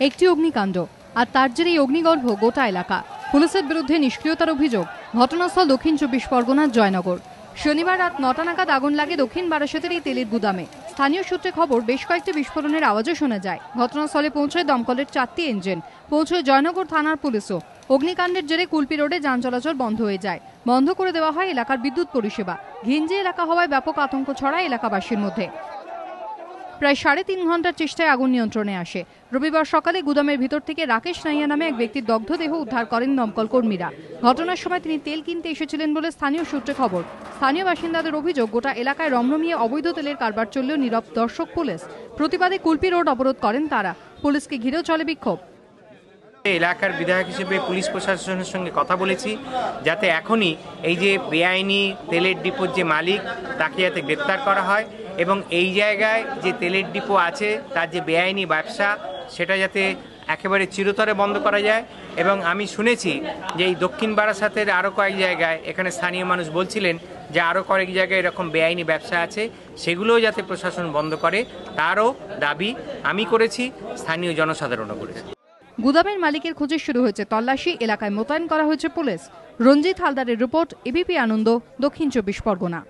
একটি অগ্নিকাণ্ড, আর তার জেরেই অগ্নিগর্ভ গোটা এলাকা। পুলিশের বিরুদ্ধে নিষ্ক্রিয়তার অভিযোগ। ঘটনাস্থল দক্ষিণ 24 পরগনার জয়নগর। শনিবার রাত 9টা নাগাদ আগুন লাগে দক্ষিণ বারাসতের এই তেলের গুদামে। স্থানীয় সূত্রে খবর, বেশ কয়েকটি বিস্ফোরণের আওয়াজও শোনা যায়। ঘটনাস্থলে পৌঁছয় দমকলের 4টি ইঞ্জিন, পৌঁছয় জয়নগর থানার পুলিশও। অগ্নিকাণ্ডের জেরে কুলপি রোডে যান চলাচল বন্ধ হয়ে যায়। বন্ধ করে দেওয়া হয় এলাকার বিদ্যুৎ পরিষেবা। ঘিঞ্জি এলাকা হওয়ায় ব্যাপক আতঙ্ক ছড়ায় এলাকাবাসীর মধ্যে। প্রায় 3.5 ঘন্টার চেষ্টায় আগুন নিয়ন্ত্রণে আসে। রবিবার সকালে গুদামের ভিতর থেকে রাকেশ নাইয়া নামে এক ব্যক্তির দগ্ধ দেহ উদ্ধার করেন দমকল কর্মীরা। ঘটনার সময় তিনি তেল কিনতে এসেছিলেন বলে স্থানীয় সূত্রে খবর। স্থানীয় বাসিন্দাদের অভিযোগ, গোটা এলাকায় রমরমিয়ে অবৈধ তেলের কারবার চললেও নীরব দর্শক পুলিশ। প্রতিবাদে কুলপি রোড অবরোধ করেন তারা। পুলিশকে ঘিরেও চলে বিক্ষোভ। এলাকার বিধায়ক হিসেবে পুলিশ প্রশাসনের সঙ্গে কথা বলেছি, যাতে এখনই এই যে বেআইনি তেলের ডিপোর যে মালিক, তাকে যাতে গ্রেপ্তার করা হয় এবং এই জায়গায় যে তেলের ডিপো আছে তার যে বেআইনি ব্যবসা, সেটা যাতে একেবারে চিরতরে বন্ধ করা যায়। এবং আমি শুনেছি যে এই দক্ষিণ বারাসাতের আরও কয়েক জায়গায়, এখানে স্থানীয় মানুষ বলছিলেন যে আরও কয়েক জায়গায় এরকম বেআইনি ব্যবসা আছে, সেগুলোও যাতে প্রশাসন বন্ধ করে, তারও দাবি আমি করেছি, স্থানীয় জনসাধারণও করেছে। গুদামের মালিকের খোঁজে শুরু হয়েছে তল্লাশি। এলাকায় মোতায়েন করা হয়েছে পুলিশ। রঞ্জিত হালদারের রিপোর্ট, এবিপি আনন্দ, দক্ষিণ 24 পরগনা।